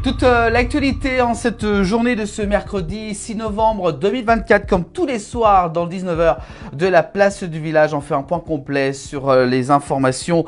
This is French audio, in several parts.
Toute l'actualité en cette journée de ce mercredi 6 novembre 2024, comme tous les soirs dans le 19h de la place du village, on fait un point complet sur les informations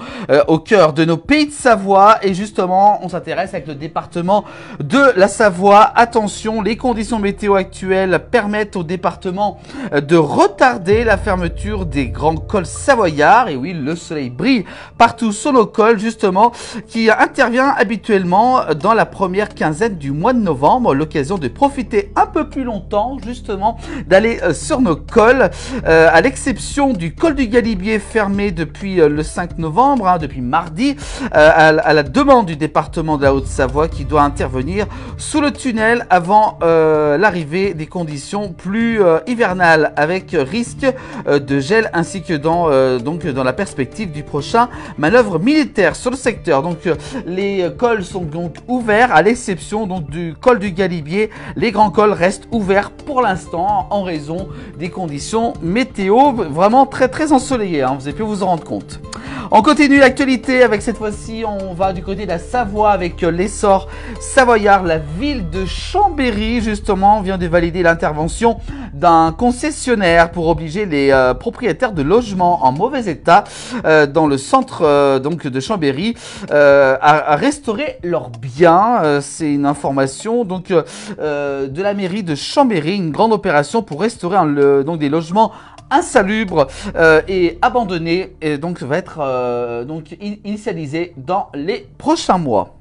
au cœur de nos pays de Savoie. Et justement, on s'intéresse avec le département de la Savoie. Attention, les conditions météo actuelles permettent au département de retarder la fermeture des grands cols savoyards. Et oui, le soleil brille partout sur nos cols, justement, qui intervient habituellement dans la première quinzaine du mois de novembre, l'occasion de profiter un peu plus longtemps justement d'aller sur nos cols, à l'exception du col du Galibier fermé depuis le 5 novembre, depuis mardi, à la demande du département de la Haute-Savoie qui doit intervenir sous le tunnel avant l'arrivée des conditions plus hivernales, avec risque de gel ainsi que dans la perspective du prochain manœuvre militaire sur le secteur. Donc les cols sont donc ouverts à l'exception donc du col du Galibier. Les grands cols restent ouverts pour l'instant en raison des conditions météo vraiment très ensoleillées, vous avez pu vous en rendre compte. On continue l'actualité avec cette fois-ci, on va du côté de la Savoie avec l'essor savoyard. La ville de Chambéry justement vient de valider l'intervention d'un concessionnaire pour obliger les propriétaires de logements en mauvais état dans le centre donc de Chambéry à restaurer leurs biens. C'est une information donc de la mairie de Chambéry, une grande opération pour restaurer donc des logements insalubre et abandonné, et donc va être initialisé dans les prochains mois.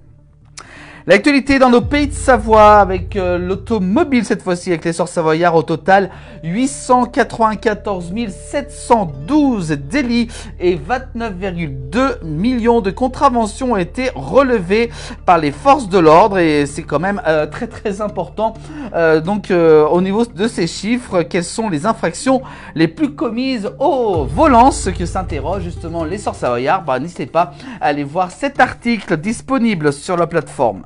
L'actualité dans nos pays de Savoie avec l'automobile cette fois-ci avec l'essor savoyard. Au total 894 712 délits et 29,2 millions de contraventions ont été relevés par les forces de l'ordre, et c'est quand même très important. Au niveau de ces chiffres, quelles sont les infractions les plus commises au volant? Ce que s'interroge justement l'essor savoyard. N'hésitez pas à aller voir cet article disponible sur la plateforme.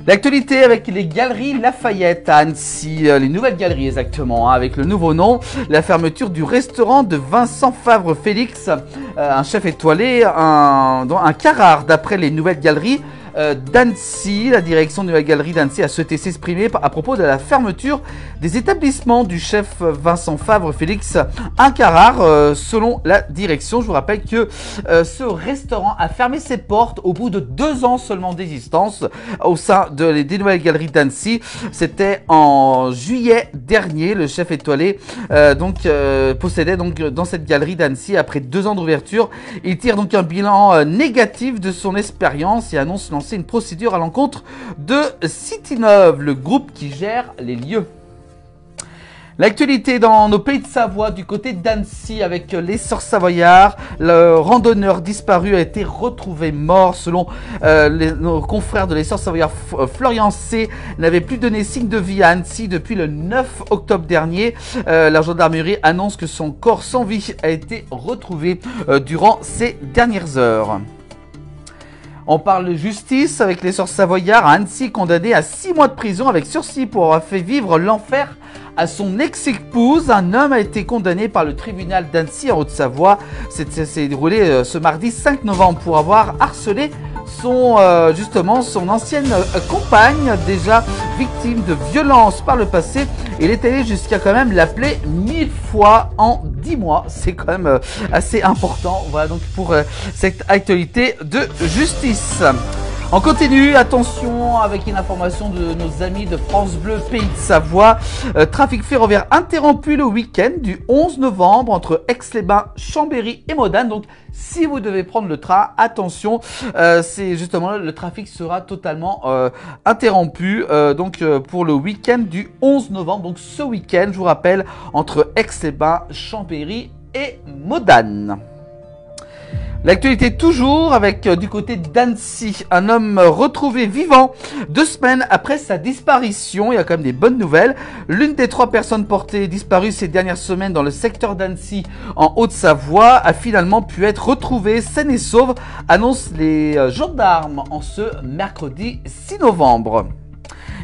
L'actualité avec les galeries Lafayette à Annecy, les nouvelles galeries exactement, avec le nouveau nom, la fermeture du restaurant de Vincent Favre Félix, un chef étoilé, un Carrare d'après les nouvelles galeries d'Annecy. La direction de la galerie d'Annecy a souhaité s'exprimer à propos de la fermeture des établissements du chef Vincent Favre Félix, un Carrare. Selon la direction, je vous rappelle que ce restaurant a fermé ses portes au bout de 2 ans seulement d'existence au sein des nouvelles galeries d'Annecy. C'était en juillet dernier. Le chef étoilé possédait donc dans cette galerie d'Annecy après 2 ans d'ouverture. Il tire donc un bilan négatif de son expérience et annonce lancer une procédure à l'encontre de Citinov, le groupe qui gère les lieux. L'actualité dans nos pays de Savoie du côté d'Annecy avec l'essor savoyard. Le randonneur disparu a été retrouvé mort. Selon nos confrères de l'essor savoyard, Florian C n'avait plus donné signe de vie à Annecy depuis le 9 octobre dernier. La gendarmerie annonce que son corps sans vie a été retrouvé durant ces dernières heures. On parle de justice avec l'essor savoyard à Annecy, condamné à 6 mois de prison avec sursis pour avoir fait vivre l'enfer à son ex-épouse. Un homme a été condamné par le tribunal d'Annecy en Haute-Savoie. C'est déroulé ce mardi 5 novembre pour avoir harcelé son ancienne compagne, déjà victime de violences par le passé. Il est allé jusqu'à quand même l'appeler 1000 fois en 10 mois. C'est quand même assez important. Voilà donc pour cette actualité de justice. On continue, attention avec une information de nos amis de France Bleu Pays de Savoie. Trafic ferroviaire interrompu le week-end du 11 novembre entre Aix-les-Bains, Chambéry et Modane. Donc si vous devez prendre le train, attention, c'est justement le trafic sera totalement interrompu pour le week-end du 11 novembre. Donc ce week-end, je vous rappelle, entre Aix-les-Bains, Chambéry et Modane. L'actualité toujours avec du côté d'Annecy, un homme retrouvé vivant 2 semaines après sa disparition. Il y a quand même des bonnes nouvelles. L'une des 3 personnes portées disparues ces dernières semaines dans le secteur d'Annecy en Haute-Savoie a finalement pu être retrouvée saine et sauve, annoncent les gendarmes en ce mercredi 6 novembre.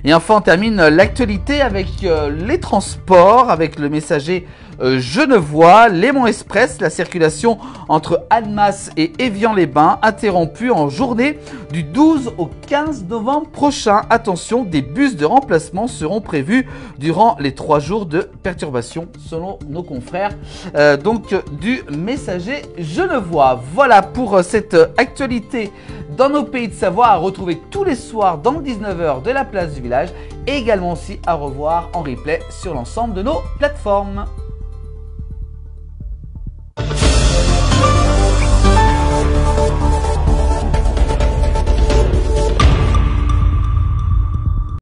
Et enfin, on termine l'actualité avec les transports, avec le messager Genevois. Léman Express, la circulation entre Annemasse et Évian-les-Bains interrompue en journée du 12 au 15 novembre prochain. Attention, des bus de remplacement seront prévus durant les 3 jours de perturbation selon nos confrères donc du Messager genevois. Voilà pour cette actualité dans nos pays de Savoie, à retrouver tous les soirs dans le 19h de la place du village et également aussi à revoir en replay sur l'ensemble de nos plateformes.